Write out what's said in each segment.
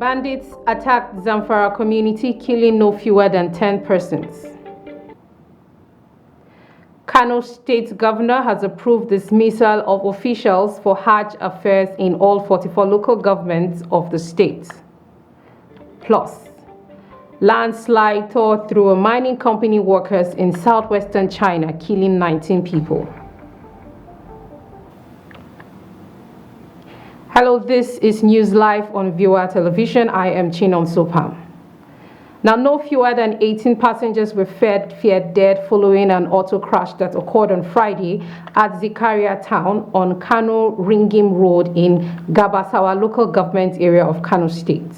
Bandits attacked Zamfara community, killing no fewer than 10 persons. Kano State Governor has approved dismissal of officials for Hajj affairs in all 44 local governments of the state. Plus, landslide tore through a mining company workers in southwestern China, killing 19 people. Hello, this is NEWSLIVE on Viewer Television. I am Chinon Sopam. Now, no fewer than 18 passengers were feared dead following an auto crash that occurred on Friday at Zikaria town on Kano Ringim Road in Gabasawa local government area of Kano State.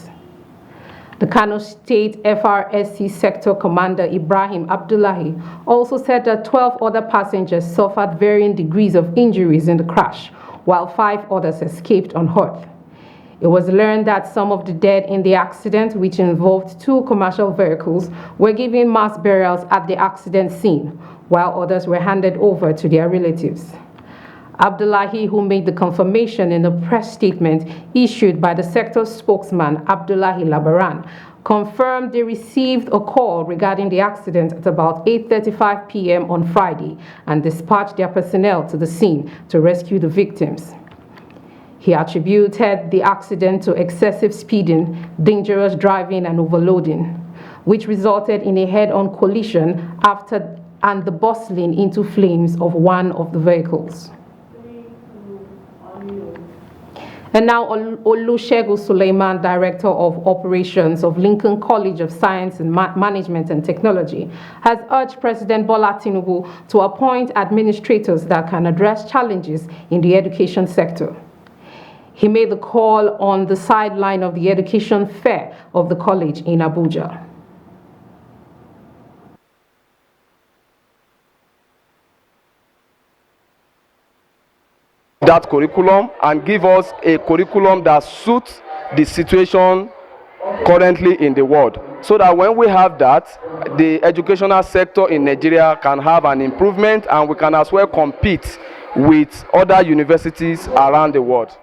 The Kano State FRSC Sector Commander Ibrahim Abdullahi also said that 12 other passengers suffered varying degrees of injuries in the crash, while 5 others escaped unhurt. It was learned that some of the dead in the accident, which involved 2 commercial vehicles, were given mass burials at the accident scene, while others were handed over to their relatives. Abdullahi, who made the confirmation in a press statement issued by the sector's spokesman, Abdullahi Labaran, confirmed they received a call regarding the accident at about 8:35 p.m. on Friday and dispatched their personnel to the scene to rescue the victims. He attributed the accident to excessive speeding, dangerous driving, and overloading, which resulted in a head-on collision and the bustling into flames of one of the vehicles. And now, Olusegun Suleiman, Director of Operations of Lincoln College of Science and Management and Technology, has urged President Bola Tinubu to appoint administrators that can address challenges in the education sector. He made the call on the sideline of the education fair of the college in Abuja. That curriculum and give us a curriculum that suits the situation currently in the world, so that when we have that, the educational sector in Nigeria can have an improvement and we can as well compete with other universities around the world.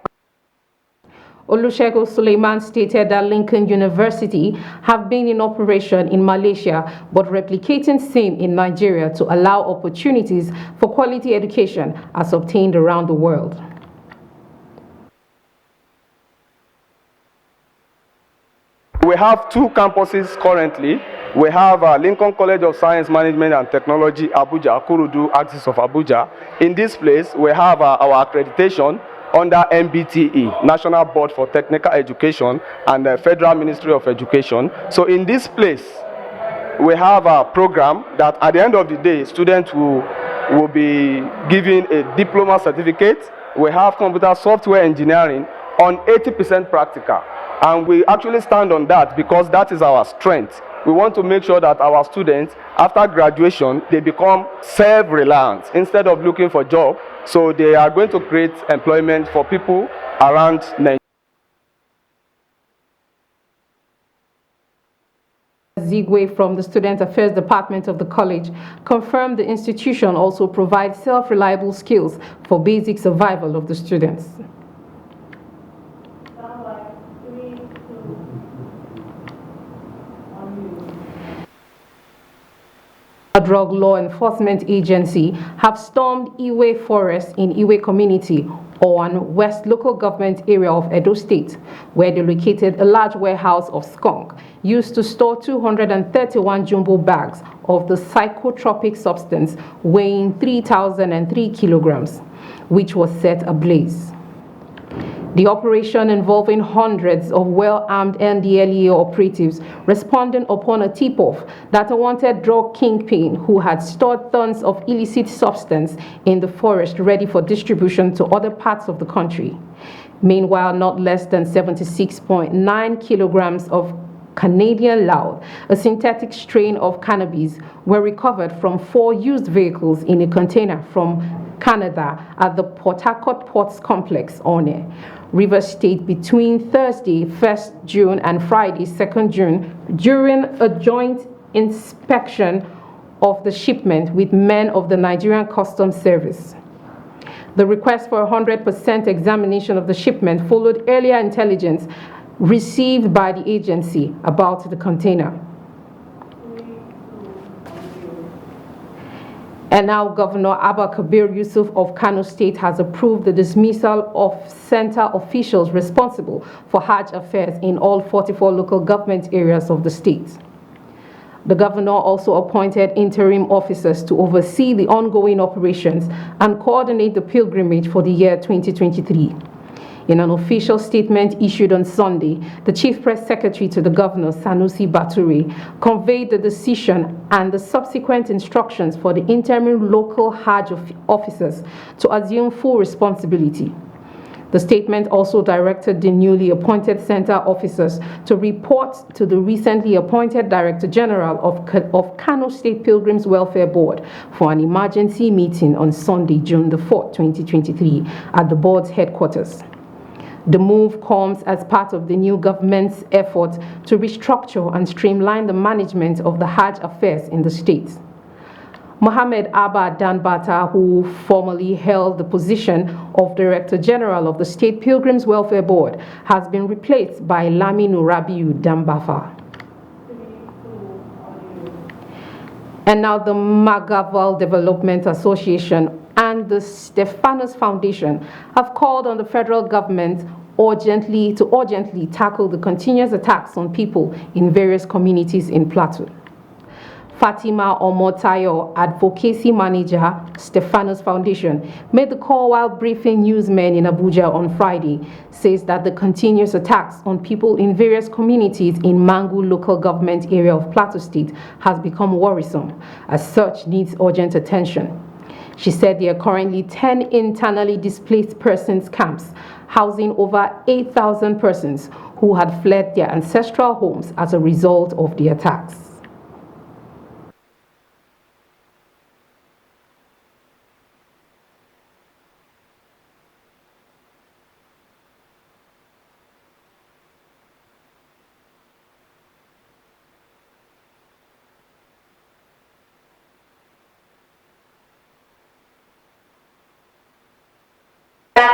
Olusegun Suleiman stated that Lincoln University have been in operation in Malaysia but replicating same in Nigeria to allow opportunities for quality education as obtained around the world. We have 2 campuses currently. We have Lincoln College of Science, Management and Technology, Abuja, Kurudu, axis of Abuja. In this place, we have our accreditation under NBTE, National Board for Technical Education, and the Federal Ministry of Education. So in this place, we have a program that at the end of the day, students will be given a diploma certificate. We have computer software engineering on 80% practical. And we actually stand on that because that is our strength. We want to make sure that our students, after graduation, they become self-reliant instead of looking for a job. So they are going to create employment for people around Nigeria. Zigwe from the Student Affairs Department of the college confirmed the institution also provides self-reliable skills for basic survival of the students. A drug law enforcement agency have stormed Iwe Forest in Iwe community on West local government area of Edo State, where they located a large warehouse of skunk used to store 231 jumbo bags of the psychotropic substance weighing 3,003 kilograms, which was set ablaze. The operation involving hundreds of well-armed NDLEA operatives responding upon a tip-off that a wanted drug kingpin who had stored tons of illicit substance in the forest ready for distribution to other parts of the country. Meanwhile, not less than 76.9 kilograms of Canadian loud, a synthetic strain of cannabis, were recovered from 4 used vehicles in a container from Canada at the Port Harcourt Ports Complex, One, Rivers State between Thursday, 1st June and Friday, 2nd June, during a joint inspection of the shipment with men of the Nigerian Customs Service. The request for a 100% examination of the shipment followed earlier intelligence received by the agency about the container. And now Governor Abba Kabir Yusuf of Kano State has approved the dismissal of center officials responsible for Hajj affairs in all 44 local government areas of the state. The governor also appointed interim officers to oversee the ongoing operations and coordinate the pilgrimage for the year 2023. In an official statement issued on Sunday, the Chief Press Secretary to the Governor, Sanusi Bature, conveyed the decision and the subsequent instructions for the interim local Hajj officers to assume full responsibility. The statement also directed the newly appointed center officers to report to the recently appointed Director General of Kano State Pilgrims Welfare Board for an emergency meeting on Sunday, June the 4th, 2023, at the board's headquarters. The move comes as part of the new government's effort to restructure and streamline the management of the Hajj affairs in the state. Mohammed Abba Danbata, who formerly held the position of Director General of the State Pilgrims Welfare Board, has been replaced by Laminu Rabiu Dambafa. And now the Magaval Development Association and the Stephanus Foundation have called on the federal government to urgently tackle the continuous attacks on people in various communities in Plateau. Fatima Omotayo, Advocacy Manager, Stephanus Foundation, made the call while briefing newsmen in Abuja on Friday, says that the continuous attacks on people in various communities in Mangu local government area of Plateau State has become worrisome, as such needs urgent attention. She said there are currently 10 internally displaced persons camps housing over 8,000 persons who had fled their ancestral homes as a result of the attacks.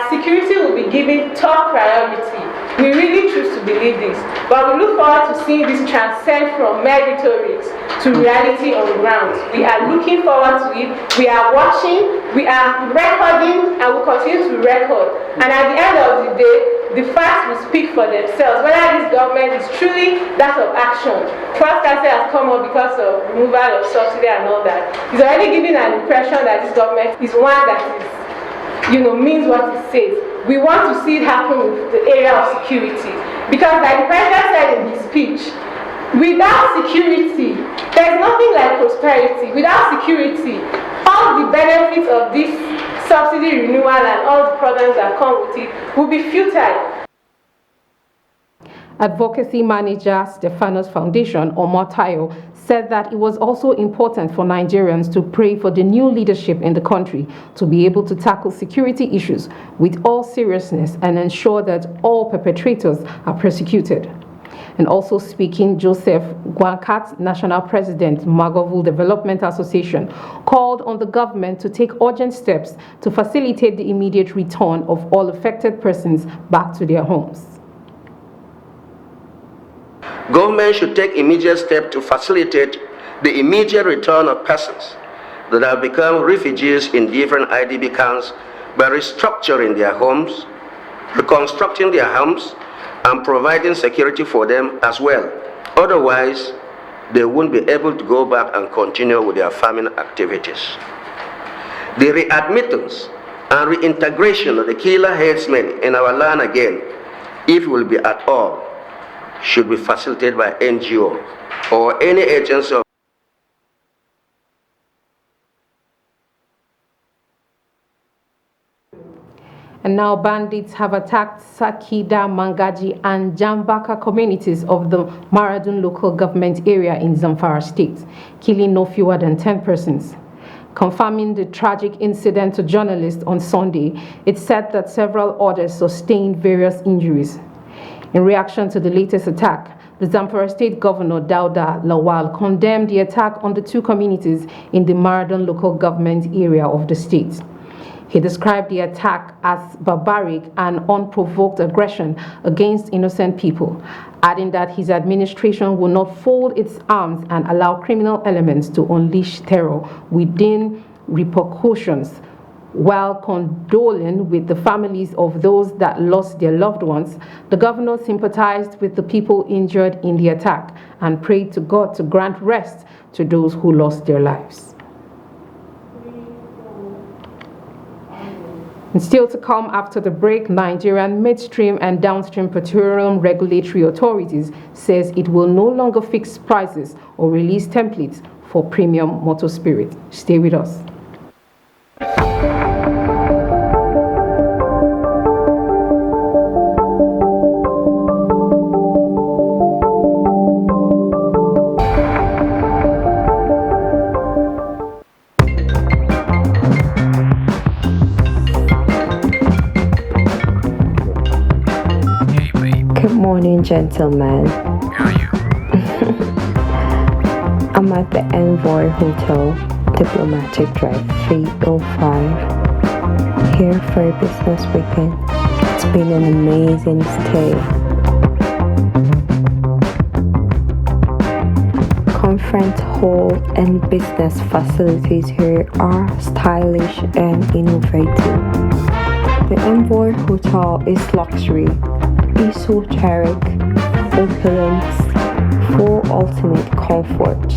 Security will be given top priority. We really choose to believe this, but we look forward to seeing this transcend from mere rhetoric to reality on the ground. We are looking forward to it. We are watching, we are recording, and we'll continue to record. And at the end of the day, the facts will speak for themselves, whether this government is truly that of action. First Council has come up because of removal of subsidy and all that. It's already giving an impression that this government is one that is means what it says. We want to see it happen with the area of security. Because like the President said in his speech, without security, there's nothing like prosperity. Without security, all the benefits of this subsidy renewal and all the problems that come with it will be futile. Advocacy Manager, Stephanus Foundation, Omotayo, said that it was also important for Nigerians to pray for the new leadership in the country to be able to tackle security issues with all seriousness and ensure that all perpetrators are prosecuted. And also speaking, Joseph Gwankat, National President, Magaval Development Association, called on the government to take urgent steps to facilitate the immediate return of all affected persons back to their homes. Government should take immediate steps to facilitate the immediate return of persons that have become refugees in different IDP camps by restructuring their homes, reconstructing their homes, and providing security for them as well. Otherwise, they won't be able to go back and continue with their farming activities. The readmittance and reintegration of the killer headsmen in our land again, if it will be at all, should be facilitated by NGO or any agency of And now bandits have attacked Sakida, Mangaji and Jambaka communities of the Maradun local government area in Zamfara state, killing no fewer than 10 persons. Confirming the tragic incident to journalists on Sunday, it said that several others sustained various injuries. In reaction to the latest attack, the Zamfara State Governor Dauda Lawal condemned the attack on the two communities in the Maradun local government area of the state. He described the attack as barbaric and unprovoked aggression against innocent people, adding that his administration will not fold its arms and allow criminal elements to unleash terror within repercussions. While condoling with the families of those that lost their loved ones, the governor sympathized with the people injured in the attack and prayed to God to grant rest to those who lost their lives. And still to come after the break, Nigerian midstream and downstream petroleum regulatory authorities says it will no longer fix prices or release templates for premium motor spirit. Stay with us. Good morning, gentlemen. How are you? I'm at the Envoy Hotel, Diplomatic Drive 305, here for a business weekend. It's been an amazing stay. Conference hall and business facilities here are stylish and innovative. The Envoy Hotel is luxury, esoteric, opulent, for ultimate comfort.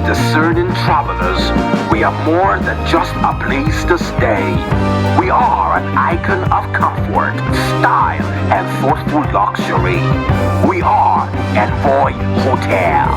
Discerning travelers, we are more than just a place to stay. We are an icon of comfort, style, and thoughtful luxury. We are Envoy Hotel.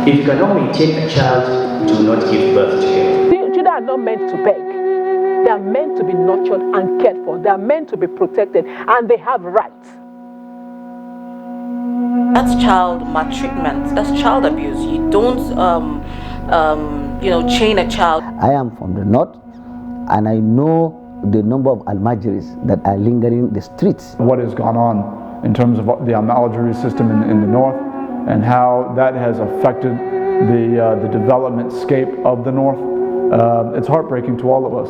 If you cannot maintain a child, do not give birth to him. Children are not meant to beg. They are meant to be nurtured and cared for. They are meant to be protected, and they have rights. That's child maltreatment. That's child abuse. You don't, chain a child. I am from the north, and I know the number of almajiris that are lingering the streets. What has gone on in terms of the almajiri system in the north, and how that has affected the development scape of the north. It's heartbreaking to all of us.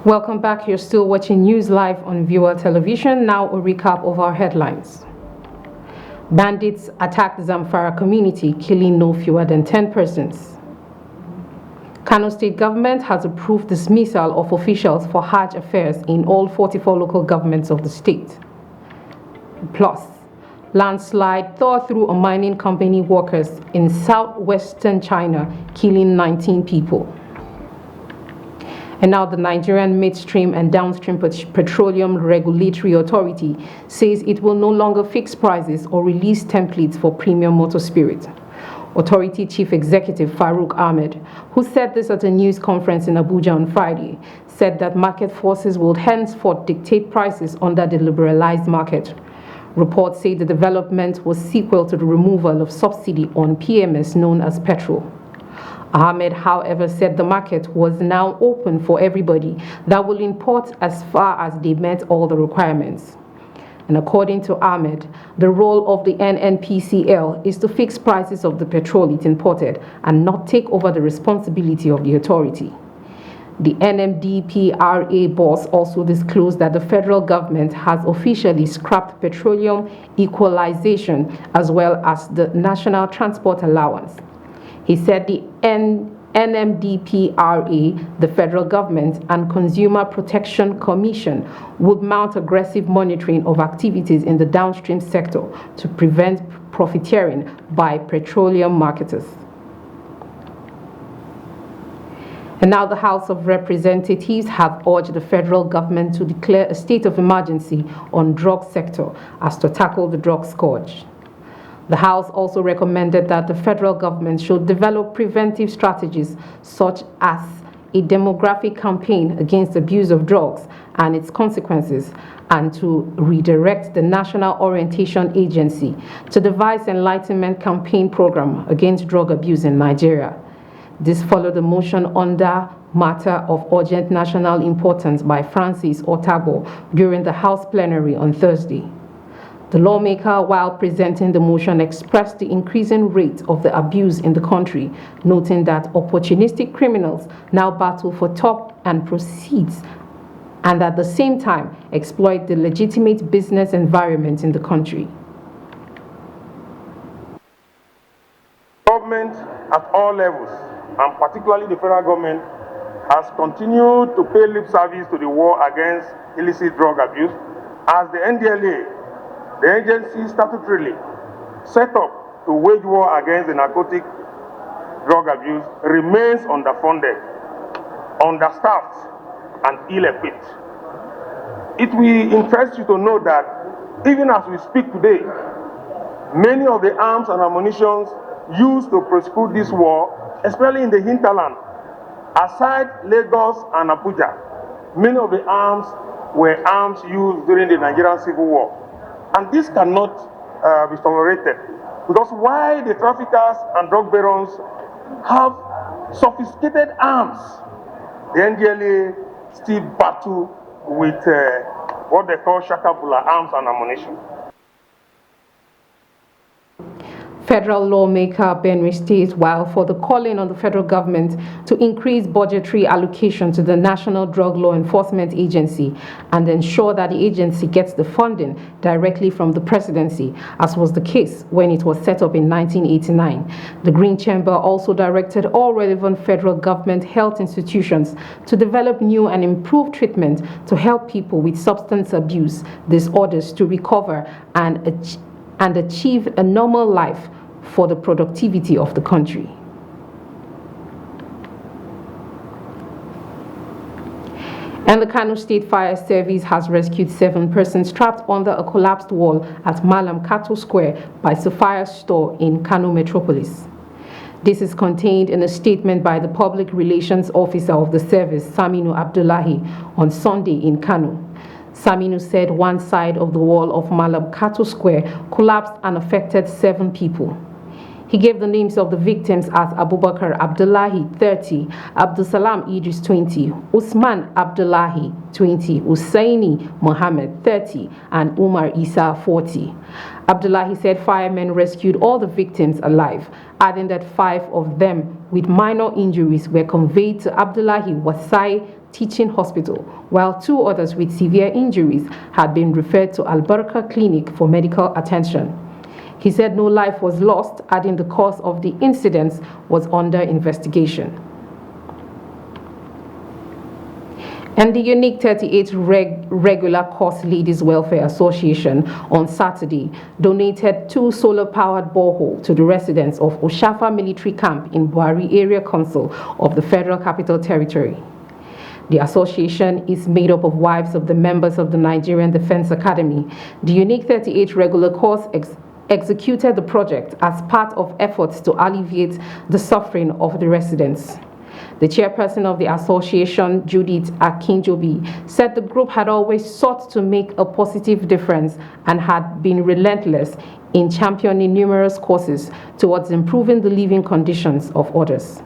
Welcome back. You're still watching News Live on Viewer Television. Now a recap of our headlines. Bandits attacked Zamfara community, killing no fewer than 10 persons. Kano State government has approved dismissal of officials for Hajj affairs in all 44 local governments of the state. Plus, landslide tore through a mining company workers in southwestern China, killing 19 people. And now the Nigerian Midstream and Downstream Petroleum Regulatory Authority says it will no longer fix prices or release templates for premium motor spirit. Authority Chief Executive Farouk Ahmed, who said this at a news conference in Abuja on Friday, said that market forces will henceforth dictate prices under the liberalized market. Reports say the development was sequel to the removal of subsidy on PMS known as Petrol. Ahmed, however, said the market was now open for everybody that will import as far as they met all the requirements. And according to Ahmed, the role of the NNPCL is to fix prices of the petrol it imported and not take over the responsibility of the authority. The NMDPRA boss also disclosed that the federal government has officially scrapped petroleum equalization as well as the National Transport Allowance. He said the NMDPRA, the federal government, and Consumer Protection Commission would mount aggressive monitoring of activities in the downstream sector to prevent profiteering by petroleum marketers. And now the House of Representatives have urged the federal government to declare a state of emergency on drug sector as to tackle the drug scourge. The House also recommended that the federal government should develop preventive strategies such as a demographic campaign against abuse of drugs and its consequences, and to redirect the National Orientation Agency to devise an enlightenment campaign program against drug abuse in Nigeria. This followed a motion under matter of urgent national importance by Francis Otabo during the House plenary on Thursday. The lawmaker, while presenting the motion, expressed the increasing rate of the abuse in the country, noting that opportunistic criminals now battle for top and proceeds and at the same time exploit the legitimate business environment in the country. Government at all levels, and particularly the federal government, has continued to pay lip service to the war against illicit drug abuse, as the NDLA, the agency statutorily set up to wage war against the narcotic drug abuse, remains underfunded, understaffed, and ill-equipped. It will interest you to know that even as we speak today, many of the arms and ammunition used to prosecute this war, especially in the hinterland, aside Lagos and Abuja, many of the arms were arms used during the Nigerian Civil War. And this cannot be tolerated, because while the traffickers and drug barons have sophisticated arms, the NDLA still battle with what they call shakabula arms and ammunition. Federal lawmaker Benue State, while for the calling on the federal government to increase budgetary allocation to the National Drug Law Enforcement Agency and ensure that the agency gets the funding directly from the presidency, as was the case when it was set up in 1989. The Green Chamber also directed all relevant federal government health institutions to develop new and improved treatment to help people with substance abuse disorders to recover and achieve a normal life for the productivity of the country. And the Kano State Fire Service has rescued 7 persons trapped under a collapsed wall at Malam Kato Square by Sapphire Store in Kano Metropolis. This is contained in a statement by the Public Relations Officer of the service, Saminu Abdullahi, on Sunday in Kano. Saminu said one side of the wall of Malam Kato Square collapsed and affected 7 people. He gave the names of the victims as Abubakar Abdullahi, 30, Abdusalam Idris, 20, Usman Abdullahi, 20, Usaini Mohammed, 30, and Umar Isa, 40. Abdullahi said firemen rescued all the victims alive, adding that 5 of them with minor injuries were conveyed to Abdullahi Wasai Teaching Hospital, while 2 others with severe injuries had been referred to Alberca Clinic for medical attention. He said no life was lost, adding the cause of the incidents was under investigation. And the unique 38 regular course Ladies Welfare Association on Saturday donated 2 solar-powered boreholes to the residents of Oshafa Military Camp in Buhari Area Council of the Federal Capital Territory. The association is made up of wives of the members of the Nigerian Defense Academy. The unique 38 regular course executed the project as part of efforts to alleviate the suffering of the residents. The chairperson of the association, Judith Akinjobi, said the group had always sought to make a positive difference and had been relentless in championing numerous causes towards improving the living conditions of others.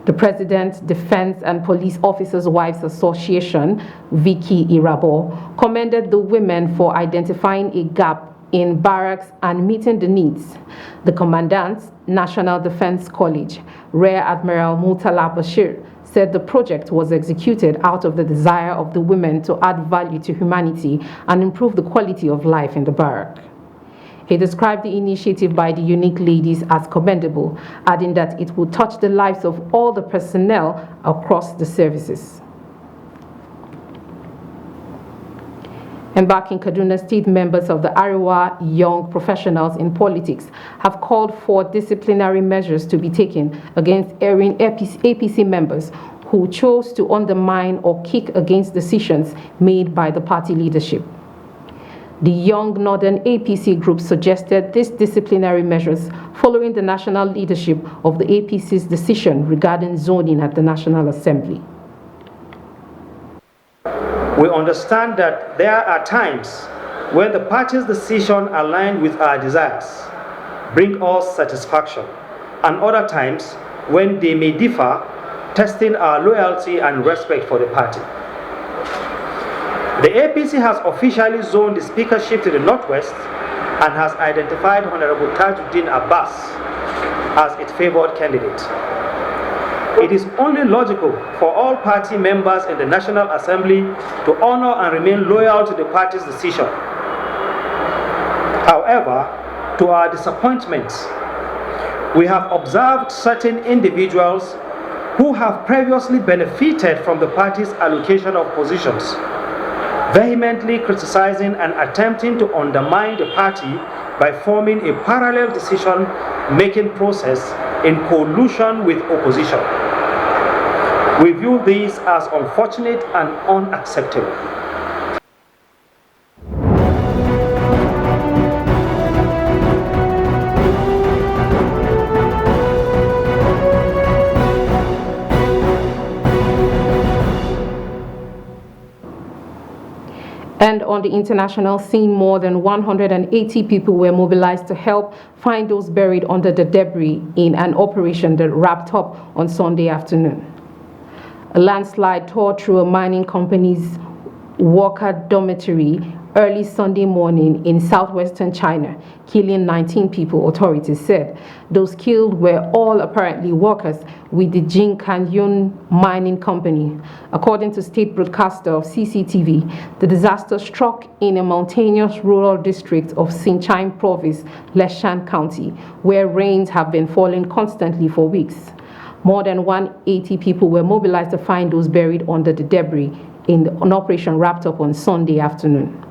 The President, Defense and Police Officers' Wives Association, Vicky Irabo, commended the women for identifying a gap in barracks and meeting the needs. The Commandant, National Defense College, Rear Admiral Murtala Bashir, said the project was executed out of the desire of the women to add value to humanity and improve the quality of life in the barrack. He described the initiative by the unique ladies as commendable, adding that it would touch the lives of all the personnel across the services. And back in Kaduna State, members of the Ariwa Young Professionals in Politics have called for disciplinary measures to be taken against erring APC members who chose to undermine or kick against decisions made by the party leadership. The Young Northern APC group suggested these disciplinary measures following the national leadership of the APC's decision regarding zoning at the National Assembly. We understand that there are times when the party's decision aligned with our desires bring us satisfaction, and other times when they may differ, testing our loyalty and respect for the party. The APC has officially zoned the speakership to the Northwest and has identified Honorable Tajuddin Abbas as its favored candidate. It is only logical for all party members in the National Assembly to honor and remain loyal to the party's decision. However, to our disappointment, we have observed certain individuals who have previously benefited from the party's allocation of positions, vehemently criticizing and attempting to undermine the party by forming a parallel decision-making process in collusion with opposition. We view this as unfortunate and unacceptable. And on the international scene, more than 180 people were mobilized to help find those buried under the debris in an operation that wrapped up on Sunday afternoon. A landslide tore through a mining company's worker dormitory early Sunday morning in southwestern China, killing 19 people, authorities said. Those killed were all apparently workers with the Jinkanyun Mining Company. According to state broadcaster of CCTV, the disaster struck in a mountainous rural district of Xinjiang Province, Leshan County, where rains have been falling constantly for weeks. More than 180 people were mobilized to find those buried under the debris in an operation wrapped up on Sunday afternoon.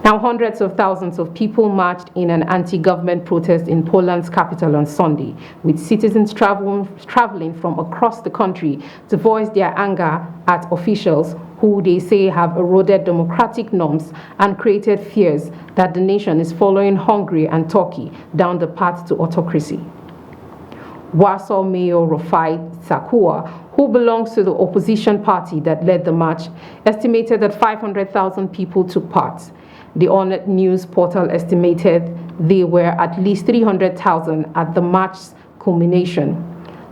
Now, hundreds of thousands of people marched in an anti-government protest in Poland's capital on Sunday, with citizens traveling from across the country to voice their anger at officials who they say have eroded democratic norms and created fears that the nation is following Hungary and Turkey down the path to autocracy. Warsaw Mayor Rafai Sakua, who belongs to the opposition party that led the march, estimated that 500,000 people took part. The Onet news portal estimated there were at least 300,000 at the march's culmination.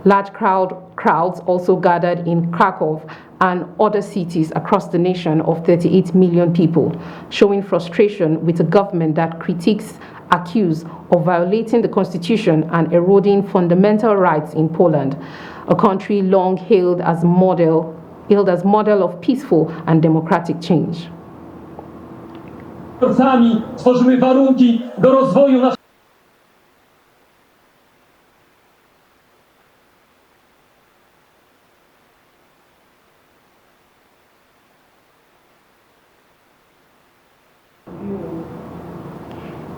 Large crowds also gathered in Krakow and other cities across the nation of 38 million people, showing frustration with a government that critiques accused of violating the constitution and eroding fundamental rights in Poland, a country long hailed as model of peaceful and democratic change. Tworzymy warunki do rozwoju naszego.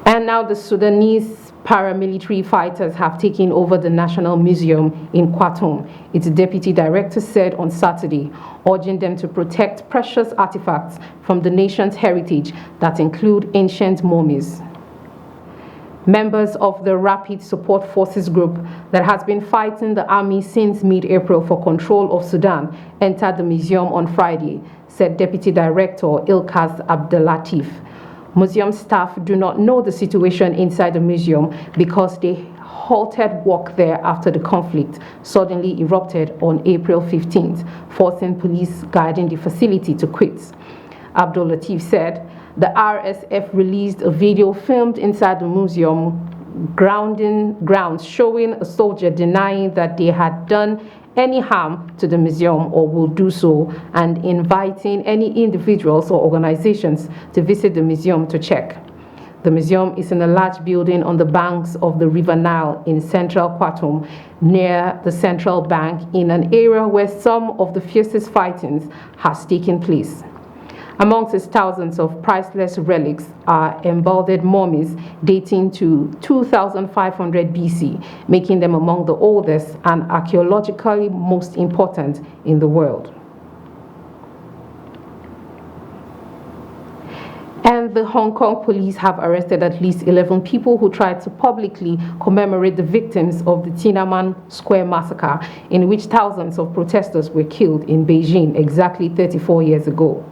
And now the Sudanese paramilitary fighters have taken over the National Museum in Khartoum, its deputy director said on Saturday, urging them to protect precious artifacts from the nation's heritage that include ancient mummies. Members of the Rapid Support Forces group that has been fighting the army since mid-April for control of Sudan entered the museum on Friday, said Deputy Director Ilkaz Abdelatif. Museum staff do not know the situation inside the museum because they halted work there after the conflict suddenly erupted on April 15th, forcing police guarding the facility to quit. Abdul Latif said the RSF released a video filmed inside the museum grounds showing a soldier denying that they had done any harm to the museum or will do so, and inviting any individuals or organizations to visit the museum to check. The museum is in a large building on the banks of the River Nile in central Khartoum, near the central bank, in an area where some of the fiercest fighting has taken place. Amongst its thousands of priceless relics are embodied mummies dating to 2500 BC, making them among the oldest and archaeologically most important in the world. And the Hong Kong police have arrested at least 11 people who tried to publicly commemorate the victims of the Tiananmen Square massacre, in which thousands of protesters were killed in Beijing exactly 34 years ago.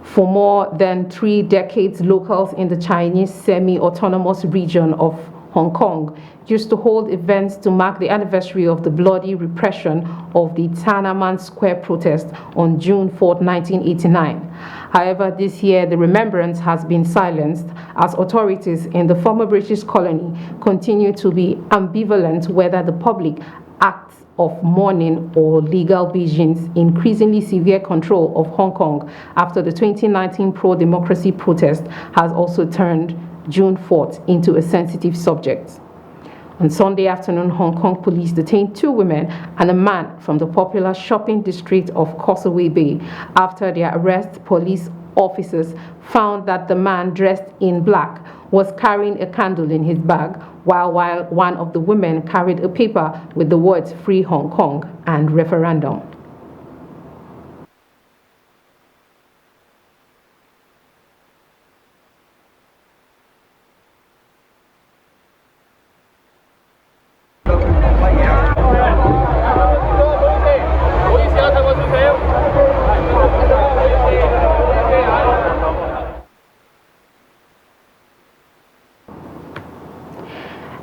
For more than 3 decades, locals in the Chinese semi-autonomous region of Hong Kong used to hold events to mark the anniversary of the bloody repression of the Tiananmen Square protest on June 4, 1989. However, this year the remembrance has been silenced as authorities in the former British colony continue to be ambivalent whether the public acts of mourning or legal Beijing's increasingly severe control of Hong Kong after the 2019 pro-democracy protest has also turned June 4th into a sensitive subject. On Sunday afternoon, Hong Kong police detained 2 women and a man from the popular shopping district of Causeway Bay. After their arrest, police officers found that the man dressed in black was carrying a candle in his bag, while one of the women carried a paper with the words "Free Hong Kong" and "Referendum."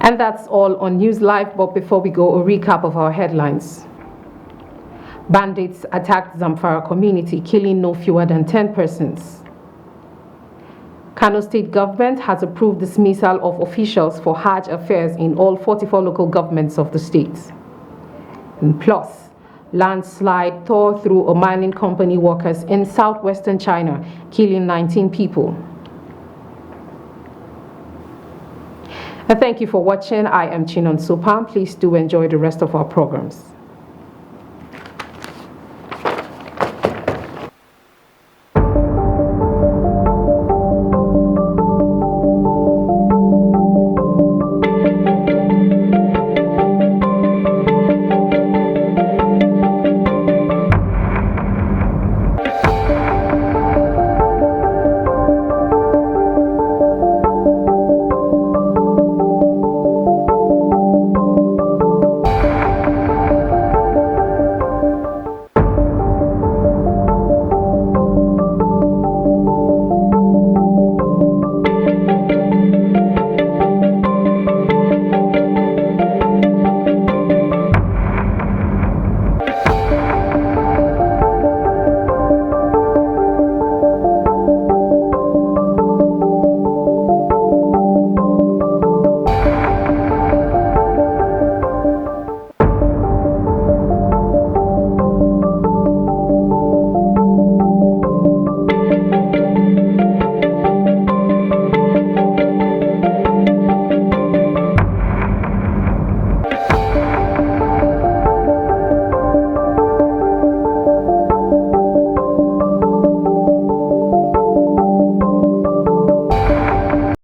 And that's all on NEWSLIVE, but before we go, a recap of our headlines. Bandits attacked Zamfara community, killing no fewer than 10 persons. Kano State government has approved dismissal of officials for Hajj affairs in all 44 local governments of the state. And plus, landslide tore through a mining company workers in southwestern China, killing 19 people. And thank you for watching. I am Chinon Supam. Please do enjoy the rest of our programs.